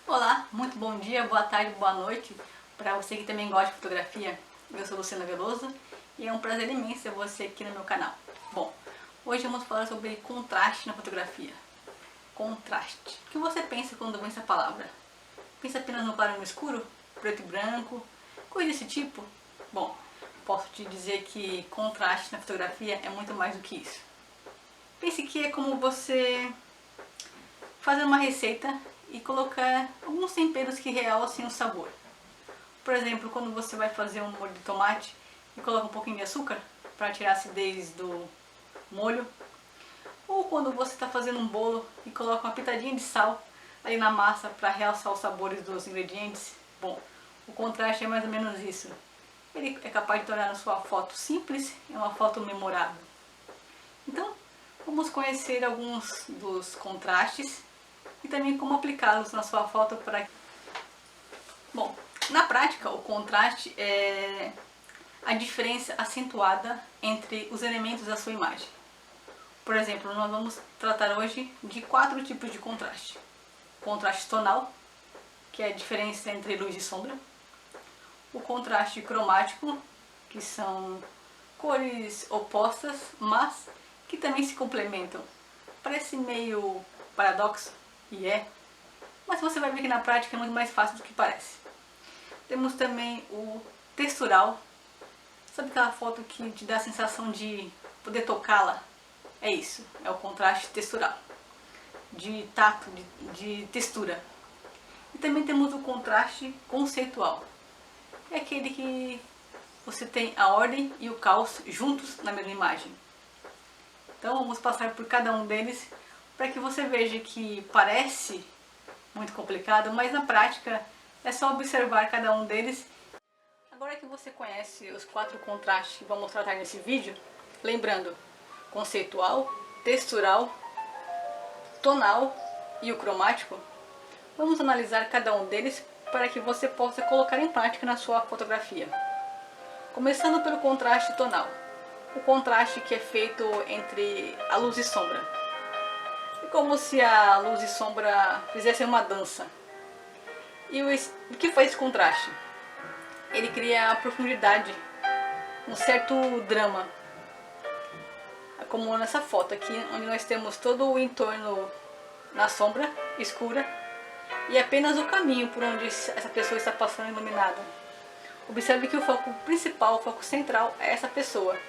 Olá, muito bom dia, boa tarde, boa noite para você que também gosta de fotografia. Eu sou Luciana Veloso e é um prazer imenso ter você aqui no meu canal. Bom, hoje vamos falar sobre contraste na fotografia. Contraste. O que você pensa quando vê essa palavra? Pensa apenas no claro e no escuro? Preto e branco? Coisa desse tipo? Bom, posso te dizer que contraste na fotografia é muito mais do que isso. Pense que é como você fazer uma receita e colocar alguns temperos que realcem o sabor. Por exemplo, quando você vai fazer um molho de tomate e coloca um pouquinho de açúcar para tirar a acidez do molho. Ou quando você está fazendo um bolo e coloca uma pitadinha de sal ali na massa para realçar os sabores dos ingredientes. Bom, o contraste é mais ou menos isso. Ele é capaz de tornar a sua foto simples e uma foto memorável. Então, vamos conhecer alguns dos contrastes e também como aplicá-los na sua foto para... Bom, na prática, o contraste é a diferença acentuada entre os elementos da sua imagem. Por exemplo, nós vamos tratar hoje de 4 tipos de contraste. Contraste tonal, que é a diferença entre luz e sombra. O contraste cromático, que são cores opostas, mas que também se complementam. Parece meio paradoxo, e é, mas você vai ver que na prática é muito mais fácil do que parece. Temos também o textural. Sabe aquela foto que te dá a sensação de poder tocá-la? É isso, é o contraste textural, de tato, de textura. E também temos o contraste conceitual. É aquele que você tem a ordem e o caos juntos na mesma imagem. Então vamos passar por cada um deles para que você veja que parece muito complicado, mas na prática é só observar cada um deles. Agora que você conhece os 4 contrastes que vamos tratar nesse vídeo, lembrando, conceitual, textural, tonal e o cromático, vamos analisar cada um deles para que você possa colocar em prática na sua fotografia. Começando pelo contraste tonal, o contraste que é feito entre a luz e sombra. É como se a luz e sombra fizessem uma dança. E o que faz esse contraste? Ele cria a profundidade, um certo drama. Como nessa foto aqui, onde nós temos todo o entorno na sombra escura e apenas o caminho por onde essa pessoa está passando iluminada. Observe que o foco principal, o foco central é essa pessoa.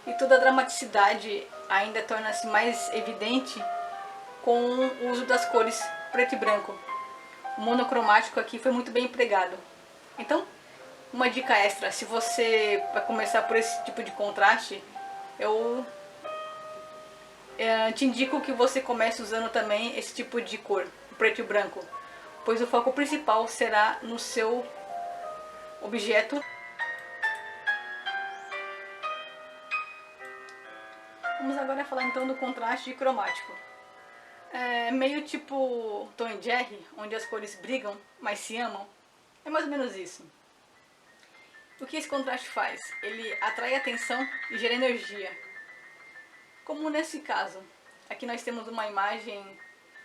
E toda a dramaticidade ainda torna-se mais evidente com o uso das cores preto e branco. O monocromático aqui foi muito bem empregado. Então, uma dica extra, se você vai começar por esse tipo de contraste, eu te indico que você comece usando também esse tipo de cor, o preto e branco, pois o foco principal será no seu objeto. Vamos agora falar então do contraste cromático. É meio tipo Tom e Jerry, onde as cores brigam, mas se amam. É mais ou menos isso. O que esse contraste faz? Ele atrai atenção e gera energia. Como nesse caso. Aqui nós temos uma imagem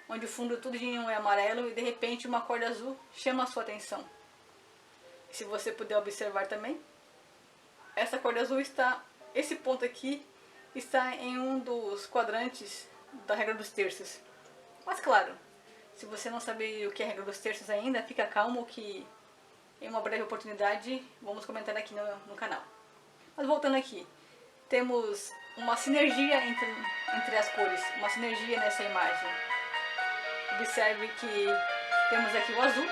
onde o fundo tudinho é amarelo e de repente uma cor azul chama a sua atenção. Se você puder observar também, essa cor azul está, esse ponto aqui está em um dos quadrantes da regra dos terços. Mas claro, se você não sabe o que é a regra dos terços ainda, fica calmo que em uma breve oportunidade vamos comentar aqui no canal. Mas voltando aqui, temos uma sinergia entre as cores, uma sinergia nessa imagem. Observe que temos aqui o azul,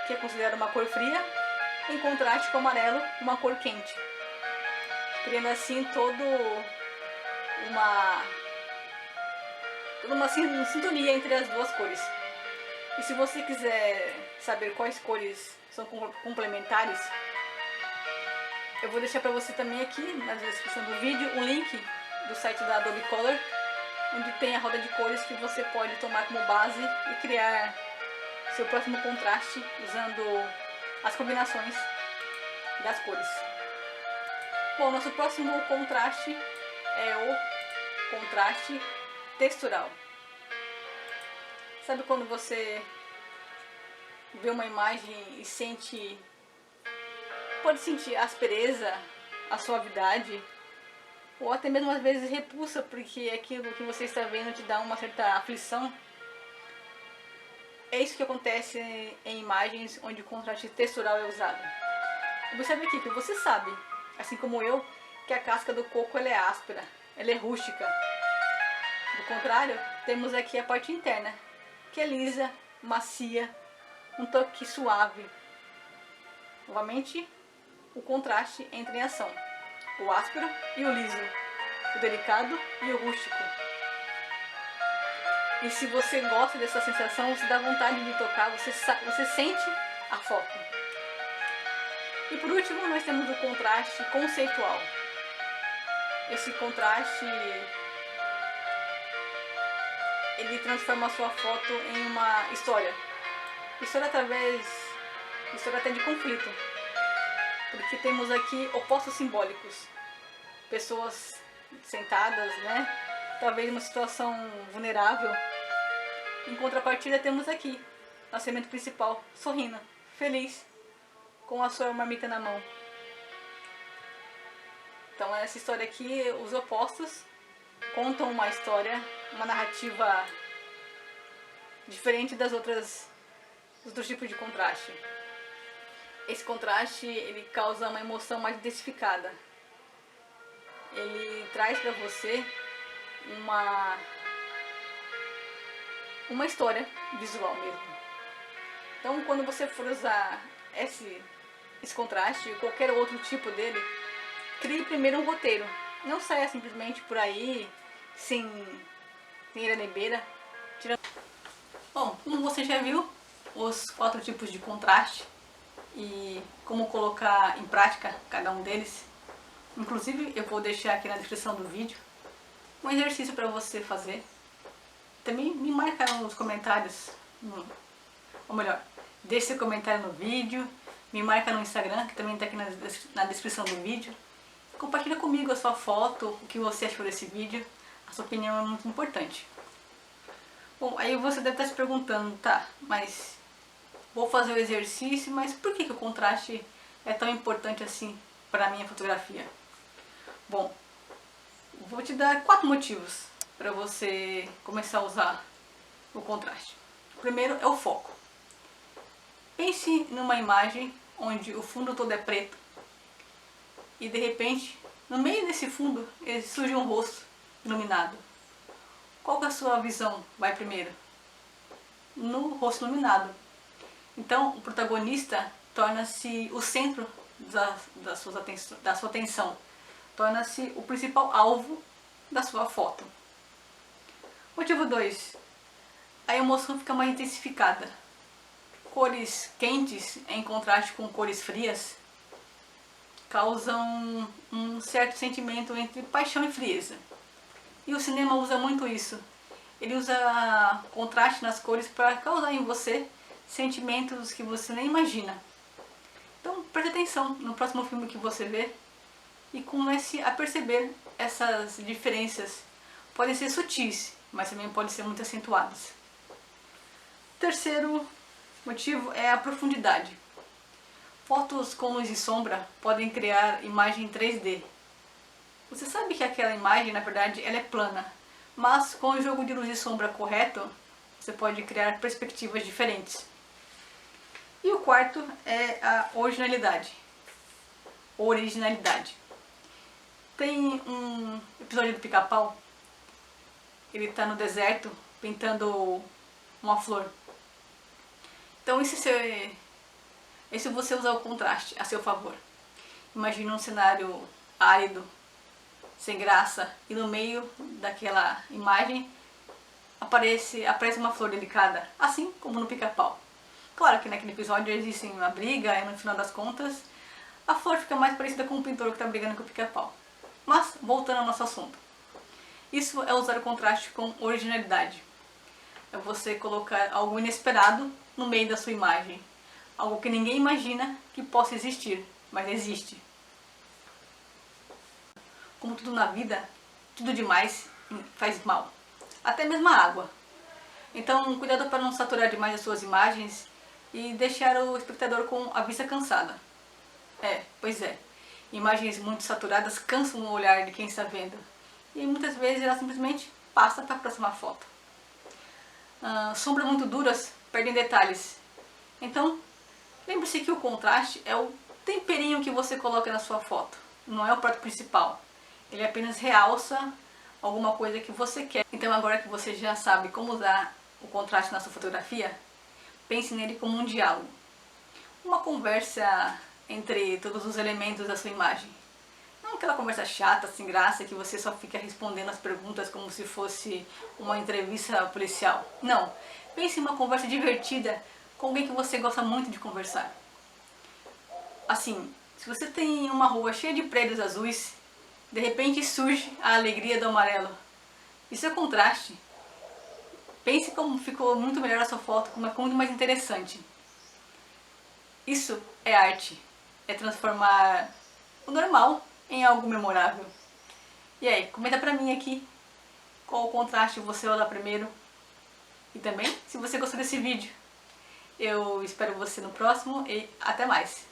que é considerado uma cor fria, em contraste com o amarelo, uma cor quente. Criando assim toda uma sintonia entre as duas cores. E se você quiser saber quais cores são complementares, eu vou deixar para você também aqui na descrição do vídeo um link do site da Adobe Color, onde tem a roda de cores que você pode tomar como base e criar seu próximo contraste usando as combinações das cores. Bom, nosso próximo contraste é o contraste textural. Sabe quando você vê uma imagem e pode sentir aspereza, a suavidade, ou até mesmo às vezes repulsa, porque aquilo que você está vendo te dá uma certa aflição. É isso que acontece em imagens onde o contraste textural é usado. Observe aqui que você sabe, assim como eu, que a casca do coco ela é áspera, ela é rústica. Do contrário, temos aqui a parte interna, que é lisa, macia, um toque suave. Novamente, o contraste entra em ação. O áspero e o liso, o delicado e o rústico. E se você gosta dessa sensação, você dá vontade de tocar, você sente a foto. E por último, nós temos o contraste conceitual. Esse contraste, ele transforma a sua foto em uma história. História até de conflito. Porque temos aqui opostos simbólicos. Pessoas sentadas, né? Talvez uma situação vulnerável. Em contrapartida, temos aqui nosso elemento principal, sorrindo, feliz, com a sua marmita na mão. Então, nessa história aqui, os opostos contam uma história, uma narrativa diferente dos outros tipos de contraste. Esse contraste, ele causa uma emoção mais intensificada. Ele traz para você uma história visual mesmo. Então, quando você for usar esse contraste, qualquer outro tipo dele, crie primeiro um roteiro. Não saia simplesmente por aí, sem ir na beira. Bom, como você já viu, os 4 tipos de contraste e como colocar em prática cada um deles. Inclusive, eu vou deixar aqui na descrição do vídeo um exercício para você fazer. Também me marca nos comentários, ou melhor, deixe seu comentário no vídeo, me marca no Instagram, que também está aqui na descrição do vídeo. Compartilha comigo a sua foto, o que você achou desse vídeo, a sua opinião é muito importante. Bom, aí você deve estar se perguntando, tá, mas vou fazer o exercício, mas por que o contraste é tão importante assim para a minha fotografia? Bom, vou te dar 4 motivos para você começar a usar o contraste. O primeiro é o foco. Pense numa imagem onde o fundo todo é preto e de repente, no meio desse fundo, surge um rosto iluminado. Qual que a sua visão vai primeiro? No rosto iluminado. Então, o protagonista torna-se o centro da sua atenção. Torna-se o principal alvo da sua foto. Motivo 2. A emoção fica mais intensificada. Cores quentes em contraste com cores frias causam um certo sentimento entre paixão e frieza. E o cinema usa muito isso. Ele usa contraste nas cores para causar em você sentimentos que você nem imagina. Então preste atenção no próximo filme que você vê e comece a perceber essas diferenças. Podem ser sutis, mas também podem ser muito acentuadas. Terceiro motivo é a profundidade. Fotos com luz e sombra podem criar imagem 3D. Você sabe que aquela imagem, na verdade, ela é plana, mas com o jogo de luz e sombra correto, você pode criar perspectivas diferentes. E o quarto é a originalidade. Tem um episódio do Pica-Pau, ele está no deserto pintando uma flor. Então e se você usar o contraste a seu favor? Imagina um cenário árido, sem graça, e no meio daquela imagem aparece uma flor delicada, assim como no Pica-Pau. Claro que naquele episódio existe uma briga e no final das contas a flor fica mais parecida com o pintor que está brigando com o Pica-Pau. Mas, voltando ao nosso assunto. Isso é usar o contraste com originalidade. É você colocar algo inesperado no meio da sua imagem. Algo que ninguém imagina que possa existir, mas existe. Como tudo na vida, tudo demais faz mal. Até mesmo a água. Então, cuidado para não saturar demais as suas imagens e deixar o espectador com a vista cansada. Pois é. Imagens muito saturadas cansam o olhar de quem está vendo. E muitas vezes ela simplesmente passa para a próxima foto. Sombras muito duras perdem detalhes. Então, lembre-se que o contraste é o temperinho que você coloca na sua foto. Não é o prato principal. Ele apenas realça alguma coisa que você quer. Então agora que você já sabe como usar o contraste na sua fotografia, pense nele como um diálogo. Uma conversa entre todos os elementos da sua imagem. Não aquela conversa chata, sem graça, que você só fica respondendo as perguntas como se fosse uma entrevista policial. Não. Pense em uma conversa divertida com alguém que você gosta muito de conversar. Assim, se você tem uma rua cheia de prédios azuis, de repente surge a alegria do amarelo. Isso é contraste. Pense como ficou muito melhor a sua foto, como é muito mais interessante. Isso é arte. É transformar o normal em algo memorável. E aí, comenta pra mim aqui qual o contraste você olha primeiro. E também se você gostou desse vídeo. Eu espero você no próximo e até mais.